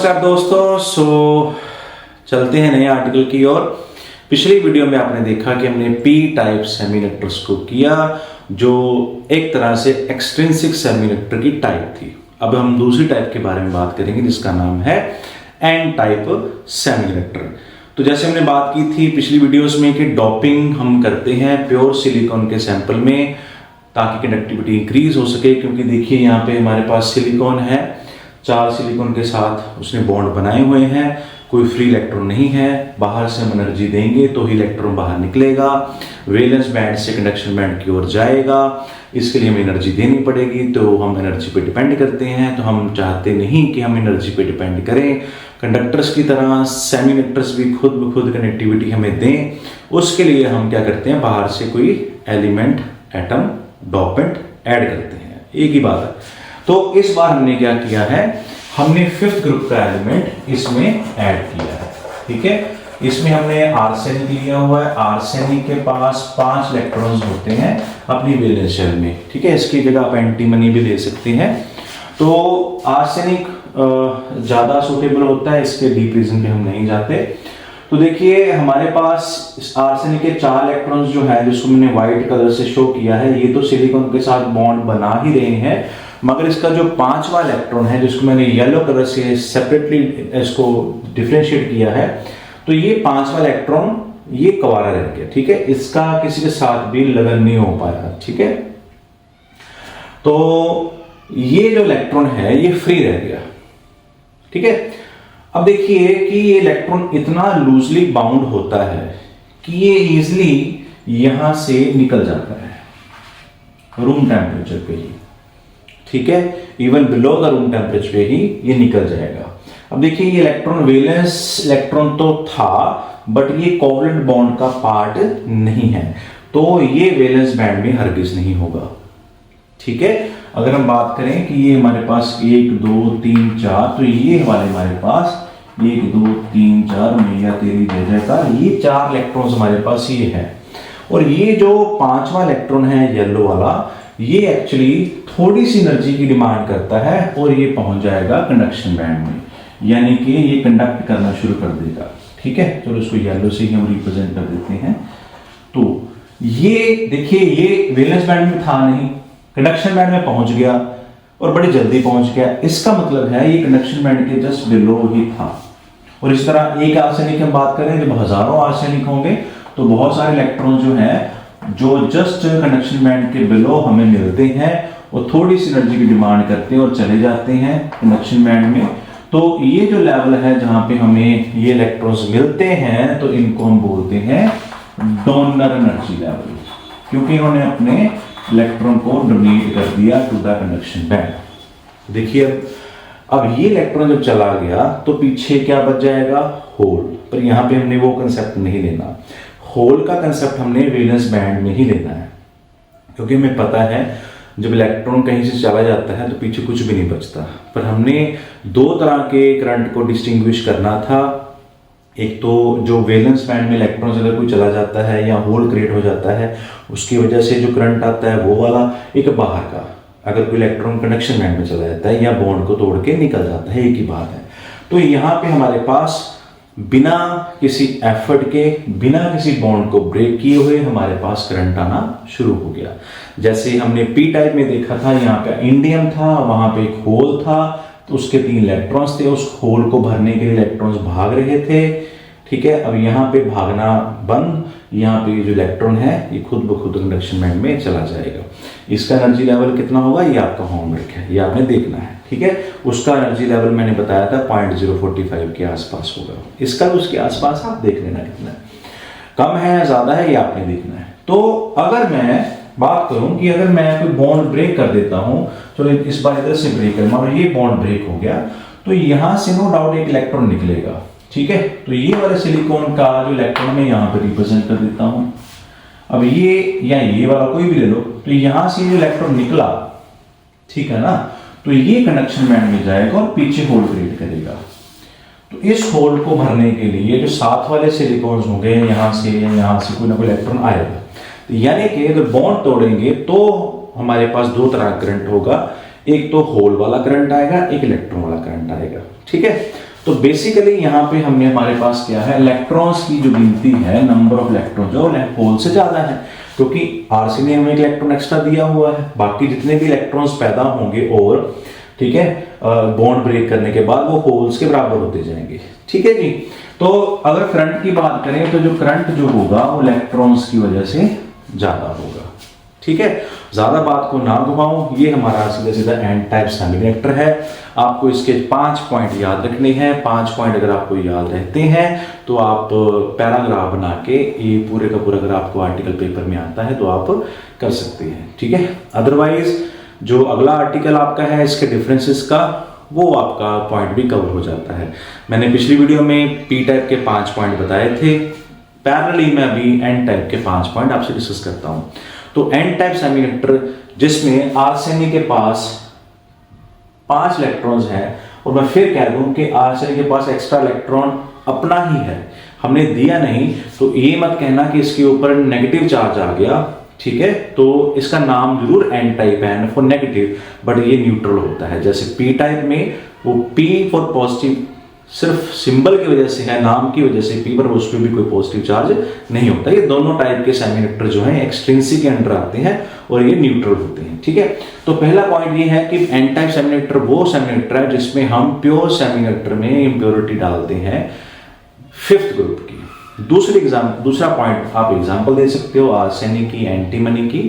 नमस्कार दोस्तों। चलते हैं नए आर्टिकल की ओर। पिछली वीडियो में आपने देखा कि हमने पी टाइप सेमीकंडक्टर्स को किया, जो एक तरह से एक्सट्रिंसिक सेमीकंडक्टर की टाइप थी। अब हम दूसरी टाइप के बारे में बात करेंगे जिसका नाम है एन टाइप सेमीकंडक्टर। तो जैसे हमने बात की थी पिछली वीडियोस में कि डोपिंग हम करते हैं प्योर सिलिकॉन के सैंपल में ताकि कंडक्टिविटी इंक्रीज हो सके, क्योंकि देखिए यहाँ पे हमारे पास सिलिकॉन है, 4 सिलिकॉन के साथ उसने बॉन्ड बनाए हुए हैं, कोई फ्री इलेक्ट्रॉन नहीं है। बाहर से हम एनर्जी देंगे तो ही इलेक्ट्रॉन बाहर निकलेगा, वैलेंस बैंड से कंडक्शन बैंड की ओर जाएगा। इसके लिए हमें एनर्जी देनी पड़ेगी, तो हम एनर्जी पे डिपेंड करते हैं। तो हम चाहते नहीं कि हम एनर्जी पे डिपेंड करें, कंडक्टर्स की तरह सेमीकंडक्टर्स भी खुद ब खुद कनेक्टिविटी हमें दें। उसके लिए हम क्या करते हैं, बाहर से कोई एलिमेंट, एटम, डोपेंट ऐड करते हैं। एक ही बात है। तो इस बार हमने क्या किया है, हमने 5th ग्रुप का एलिमेंट इसमें ऐड किया है। ठीक है, इसमें हमने आर्सेनिक लिया हुआ है। आर्सेनिक के पास 5 इलेक्ट्रॉन्स होते हैं अपनी वैलेंस शेल में। ठीक है, इसकी जगह आप एंटीमनी भी ले सकते हैं। तो आर्सेनिक ज्यादा सूटेबल होता है, इसके डीप रीजन पे हम नहीं जाते। तो देखिए हमारे पास आर्सेनिक के 4 इलेक्ट्रॉन्स जो है, जिसको मैंने व्हाइट कलर से शो किया है, ये तो सिलिकॉन के साथ बॉन्ड बना ही रहे हैं, मगर इसका जो 5वां इलेक्ट्रॉन है, जिसको मैंने येलो कलर से सेपरेटली इसको डिफरेंशिएट किया है, तो ये 5वां इलेक्ट्रॉन ये कवारा रह गया। ठीक है, इसका किसी के साथ भी लगन नहीं हो पाया। ठीक है, तो ये जो इलेक्ट्रॉन है ये फ्री रह गया। ठीक है, अब देखिए कि ये इलेक्ट्रॉन इतना लूजली बाउंड होता है कि ये इजिली यहां से निकल जाता है रूम टेम्परेचर पे ही। ठीक है, even below the room temperature पे ही ये निकल जाएगा। अब देखिए ये इलेक्ट्रॉन वैलेंस इलेक्ट्रॉन तो था, बट ये कोवलेंट बॉन्ड का पार्ट नहीं है, तो ये वैलेंस बैंड में हरगिज नहीं होगा। ठीक है, अगर हम बात करें कि ये हमारे पास 1 2 3 4, तो ये हमारे पास 1 2 3 4 मैया तेरी जय जयकार, ये 4 इलेक्ट्रॉन्स हमारे पास ये है। और ये जो 5वां इलेक्ट्रॉन है येलो वाला, ये एक्चुअली थोड़ी सी एनर्जी की डिमांड करता है और ये पहुंच जाएगा कंडक्शन बैंड में, यानी कि ये कंडक्ट करना शुरू कर देगा। ठीक है, चलो इसको येलो से ही हम रिप्रेजेंट कर देते हैं। तो ये देखिए ये वैलेंस बैंड में था नहीं, कंडक्शन बैंड में पहुंच गया और बड़ी जल्दी पहुंच गया। इसका मतलब है ये कंडक्शन बैंड के जस्ट बिलो ही था। और इस तरह एक आर्सेनिक की हम बात करें, जब हजारों आर्सेनिक होंगे तो बहुत सारे इलेक्ट्रॉन जो हैं, जो जस्ट कंडक्शन बैंड के बिलो हमें मिलते हैं, वो थोड़ी सी एनर्जी की डिमांड करते हैं और चले जाते हैं कंडक्शन बैंड में। तो ये जो लेवल है जहां पे हमें ये इलेक्ट्रॉन्स मिलते हैं, तो इनको हम बोलते हैं डोनर एनर्जी लेवल, क्योंकि इन्होंने अपने इलेक्ट्रॉन को डोनेट कर दिया टू द कंडक्शन बैंड। देखिए अब ये इलेक्ट्रॉन जब चला गया तो पीछे क्या बच जाएगा, होल। पर यहां पे हमने वो कंसेप्ट नहीं लेना, होल का कंसेप्ट हमने वैलेंस बैंड में ही लेना है, क्योंकि हमें पता है जब इलेक्ट्रॉन कहीं से चला जाता है तो पीछे कुछ भी नहीं बचता। पर हमने 2 तरह के करंट को डिस्टिंग्विश करना था। एक तो जो वैलेंस बैंड में इलेक्ट्रॉन अगर कोई चला जाता है या होल क्रिएट हो जाता है, उसकी वजह से जो करंट आता है वो वाला, एक बाहर का अगर कोई इलेक्ट्रॉन कंडक्शन बैंड में चला जाता है या बॉन्ड को तोड़ के निकल जाता है, एक ही बात है। तो यहाँ पे हमारे पास बिना किसी एफर्ट के, बिना किसी बॉन्ड को ब्रेक किए हुए हमारे पास करंट आना शुरू हो गया। जैसे हमने पी टाइप में देखा था, यहाँ पे इंडियम था, वहां पे एक होल था, तो उसके 3 इलेक्ट्रॉन्स थे, उस होल को भरने के लिए इलेक्ट्रॉन्स भाग रहे थे। ठीक है, अब यहाँ पे भागना बंद, यहाँ पे जो इलेक्ट्रॉन है ये खुद ब खुद कंडक्शन बैंड में चला जाएगा। इसका एनर्जी लेवल कितना होगा, ये आपका होमवर्क है, ये आपने देखना है। ठीक है, उसका एनर्जी लेवल मैंने बताया था 0.045 के आसपास होगा। इसका उसके आसपास आप देख लेना कितना कम है ज्यादा है, ये आपने देखना है। तो अगर मैं बात करूं कि अगर मैं कोई बॉन्ड ब्रेक कर देता हूं, चलो इस बार इधर से ब्रेक कर, मान लो ये बॉन्ड ब्रेक हो गया, तो यहां से नो डाउट एक इलेक्ट्रॉन निकलेगा। ठीक है, तो ये वाले सिलिकॉन का जो इलेक्ट्रॉन मैं यहां पर रिप्रेजेंट कर देता हूं। अब ये या ये वाला कोई भी ले लो, तो यहां से जो इलेक्ट्रॉन निकला, ठीक है ना, तो ये कंडक्शन बैंड में जाएगा और पीछे होल क्रिएट करेगा। तो इस होल को भरने के लिए जो साथ वाले सिलिकॉन्स होंगे, यहां से कोई ना कोई इलेक्ट्रॉन आएगा। तो यानी कि अगर बॉन्ड तोड़ेंगे तो हमारे पास 2 तरह का करंट होगा, एक तो होल वाला करंट आएगा, एक इलेक्ट्रॉन वाला करंट आएगा। ठीक है, तो बेसिकली यहाँ पे हमने हमारे पास क्या है, इलेक्ट्रॉन्स की जो गिनती है, नंबर ऑफ इलेक्ट्रॉन जो होल से ज्यादा है, क्योंकि आरसी ने हमें एक इलेक्ट्रॉन एक्स्ट्रा दिया हुआ है। बाकी जितने भी इलेक्ट्रॉन्स पैदा होंगे और ठीक है बॉन्ड ब्रेक करने के बाद वो होल्स के बराबर होते जाएंगे। ठीक है जी। तो अगर करंट की बात करें तो जो करंट जो होगा वो इलेक्ट्रॉन्स की वजह से ज्यादा होगा। ठीक है, ज्यादा बात को ना घुमाऊं, ये हमारा सीधा सीधा एन टाइप सेमीकंडक्टर है। आपको इसके 5 पॉइंट याद रखने हैं। 5 पॉइंट अगर आपको याद रहते हैं तो आप पैराग्राफ बना के ये पूरे का पूरा अगर आपको आर्टिकल पेपर में आता है तो आप कर सकते हैं। ठीक है, अदरवाइज जो अगला आर्टिकल आपका है इसके डिफरेंसेस का, वो आपका पॉइंट भी कवर हो जाता है। मैंने पिछली वीडियो में पी टाइप के 5 पॉइंट बताए थे। पैरेलली मैं अभी एन टाइप के 5 पॉइंट आपसे डिस्कस करता हूं। तो एन टाइप सेमीकंडक्टर जिसमें आर्सेनी के पास 5 इलेक्ट्रॉन्स हैं, और मैं फिर कह दूं कि आर्सेनी के पास एक्स्ट्रा इलेक्ट्रॉन अपना ही है, हमने दिया नहीं, तो ये मत कहना कि इसके ऊपर नेगेटिव चार्ज आ गया। ठीक है, तो इसका नाम जरूर एन टाइप है, फॉर नेगेटिव, बट ये न्यूट्रल होता है। जैसे पी टाइप में वो पी फॉर पॉजिटिव सिर्फ सिंबल की वजह से है, नाम की वजह से, पी पर उसमें भी कोई पॉजिटिव चार्ज नहीं होता। ये दोनों टाइप के सेमीकंडक्टर जो हैं एक्सट्रिंसिक के अंडर आते हैं और ये न्यूट्रल होते हैं। ठीक है, तो पहला पॉइंट ये है कि एन टाइप सेमीकंडक्टर वो सेमीकंडक्टर है जिसमें हम प्योर सेमीकंडक्टर में इंप्योरिटी डालते हैं 5th ग्रुप की। दूसरा पॉइंट आप एग्जांपल दे सकते हो आर्सेनिक की, एंटीमनी की।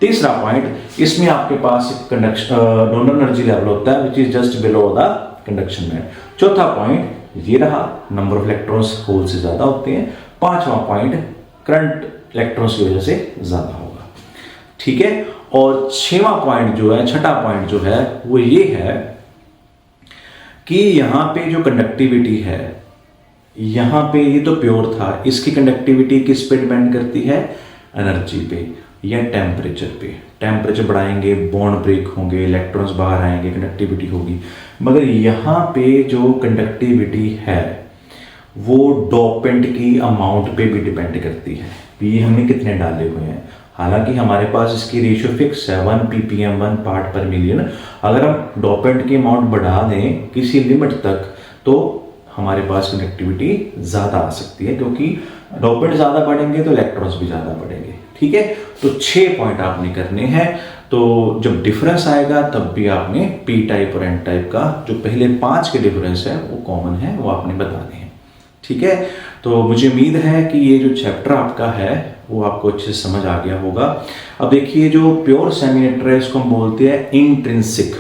तीसरा पॉइंट, इसमें आपके पास कंडक्शन डोनर एनर्जी लेवल होता है which is just below the conduction में। चौथा पॉइंट ये रहा, नंबर ऑफ इलेक्ट्रॉन्स होल से ज्यादा होते हैं। 5वां पॉइंट, करंट इलेक्ट्रॉन्स की वजह से ज्यादा होगा। ठीक है, और 6वां पॉइंट जो है, छठा पॉइंट जो है वो ये है कि यहां पे जो कंडक्टिविटी है, यहां पे ये तो प्योर था, इसकी कंडक्टिविटी किस पे डिपेंड करती है, एनर्जी पे या टेम्परेचर पे। टेम्परेचर बढ़ाएंगे, बॉन्ड ब्रेक होंगे, इलेक्ट्रॉन्स बाहर आएंगे, कंडक्टिविटी होगी। मगर यहाँ पे जो कंडक्टिविटी है वो डोपेंट की अमाउंट पे भी डिपेंड करती है, ये हमने कितने डाले हुए हैं। हालांकि हमारे पास इसकी रेशियो फिक्स है 1 ppm 1 पार्ट पर मिलियन। अगर हम डोपेंट की अमाउंट बढ़ा दें किसी लिमिट तक तो हमारे पास कंडक्टिविटी ज़्यादा आ सकती है, क्योंकि डोपेंट ज़्यादा बढ़ेंगे तो इलेक्ट्रॉन्स भी ज़्यादा बढ़ेंगे। ठीक है, तो 6 पॉइंट आपने करने हैं। तो जब डिफरेंस आएगा तब भी आपने पी टाइप और एन टाइप का जो पहले 5 के डिफरेंस है वो कॉमन है, वो आपने बताने हैं। ठीक है, तो मुझे उम्मीद है कि ये जो चैप्टर आपका है वो आपको अच्छे से समझ आ गया होगा। अब देखिए, जो प्योर सेमीकंडक्टर है इसको हम बोलते हैं इंट्रिंसिक,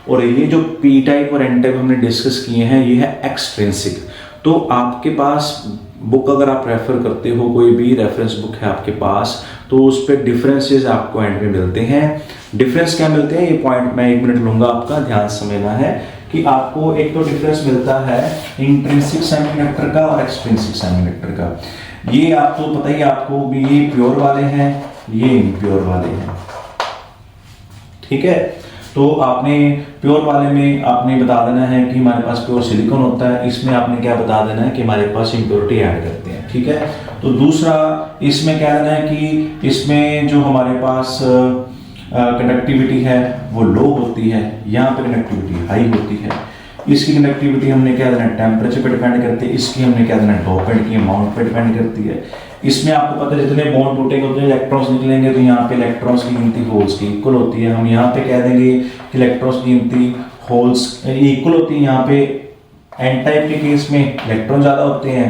और ये जो पी टाइप और एन टाइप हमने डिस्कस किए हैं ये है एक्सट्रिंसिक। तो आपके पास बुक अगर आप रेफर करते हो, कोई भी रेफरेंस बुक है आपके पास, तो उस पर डिफरेंसेस आपको एंड में मिलते हैं। डिफरेंस क्या मिलते हैं, ये पॉइंट मैं 1 मिनट लूंगा, आपका ध्यान समझना है कि आपको एक तो डिफरेंस मिलता है इंट्रिंसिक सेमीकंडक्टर का और एक्सट्रिंसिक सेमीकंडक्टर का। ये आपको पता ही, आपको भी ये प्योर वाले हैं, ये इम्प्योर वाले हैं। ठीक है, तो आपने प्योर वाले में आपने बता देना है कि हमारे पास प्योर सिलिकॉन होता है, इसमें आपने क्या बता देना है कि हमारे पास इम्प्योरिटी ऐड करते हैं। ठीक है, तो दूसरा इसमें क्या देना है कि इसमें जो हमारे पास कंडक्टिविटी है वो लो होती है, यहाँ पे कंडक्टिविटी हाई होती है। इसकी कंडक्टिविटी हमने क्या देना है, टेम्परेचर पे डिपेंड करती है। इसकी हमने क्या देना है, डोपेंट की अमाउंट पे डिपेंड करती है। इसमें आपको पता है जितने बॉन्ड टूटेंगे उतने इलेक्ट्रॉन्स निकलेंगे, तो यहाँ पे इलेक्ट्रॉन्स की गिनती होल्स की इक्वल होती है। हम यहाँ पे कह देंगे कि इलेक्ट्रॉन्स की गिनती होल्स इक्वल होती है। यहाँ पे एन टाइप के केस में इलेक्ट्रॉन ज्यादा होते हैं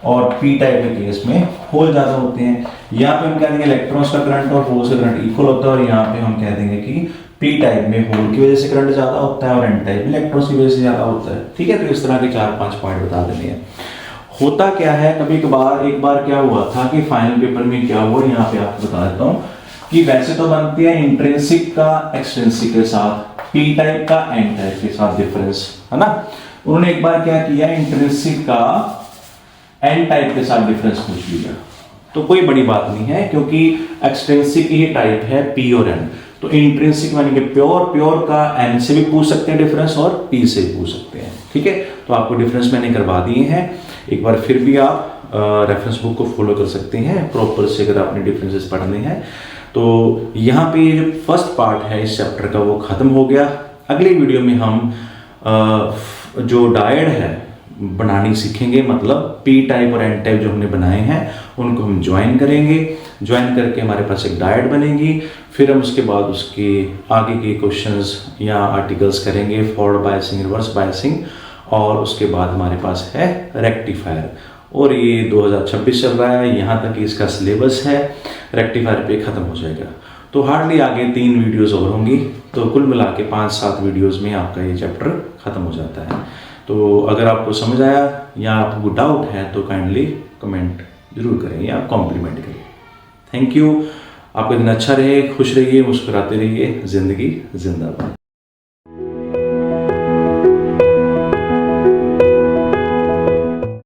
और पी टाइप के केस में होल ज्यादा होते हैं। यहाँ पे हम कह देंगे इलेक्ट्रॉन्स का करंट और होल्स का करंट इक्वल होता है, और यहाँ पे हम कह देंगे कि पी टाइप में होल की वजह से करंट ज्यादा होता है और एन टाइप में इलेक्ट्रॉन्स की वजह से ज्यादा होता है। ठीक है, तो इस तरह के 4-5 पॉइंट बता देने हैं। होता क्या है, कभी कभार एक बार क्या हुआ था कि फाइनल पेपर में क्या हुआ, यहाँ पे आपको बता देता हूँ कि वैसे तो बनती है इंट्रिंसिक का एक्सट्रिंसिक के साथ, पी टाइप का एन टाइप के साथ डिफरेंस, है ना। उन्होंने एक बार क्या किया, इंट्रिंसिक का एन टाइप के साथ डिफरेंस पूछ लिया। तो कोई बड़ी बात नहीं है, क्योंकि एक्सट्रिंसिक ही टाइप है पी और एन। तो इंट्रिंसिक यानी कि प्योर का एन से भी पूछ सकते हैं डिफरेंस और पी से भी पूछ सकते हैं। ठीक है, तो आपको डिफरेंस मैंने करवा दिए हैं। एक बार फिर भी आप रेफरेंस बुक को फॉलो कर सकते हैं प्रॉपर से, अगर आपने डिफरेंसेस पढ़ने हैं। तो यहाँ पे ये जो फर्स्ट पार्ट है इस चैप्टर का वो खत्म हो गया। अगली वीडियो में हम जो डायड है बनानी सीखेंगे, मतलब पी टाइप और एन टाइप जो हमने बनाए हैं उनको हम ज्वाइन करेंगे। ज्वाइन करके हमारे पास एक डायट बनेगी, फिर हम उसके बाद उसके आगे के क्वेश्चंस या आर्टिकल्स करेंगे, फॉरवर्ड बायसिंग, रिवर्स बायसिंग, और उसके बाद हमारे पास है रेक्टिफायर। और ये 2026 चल रहा है, यहाँ तक इसका सिलेबस है, रेक्टिफायर पे ख़त्म हो जाएगा। तो हार्डली आगे 3 वीडियोस और होंगी, तो कुल मिला के 5-7 वीडियोस में आपका ये चैप्टर ख़त्म हो जाता है। तो अगर आपको समझ आया या आपको डाउट है तो काइंडली कमेंट जरूर करें या कॉम्प्लीमेंट करें। Thank you. आपका दिन अच्छा रहे, खुश रहिए, मुस्कुराते रहिए। ज़िंदगी जिंदाबाद।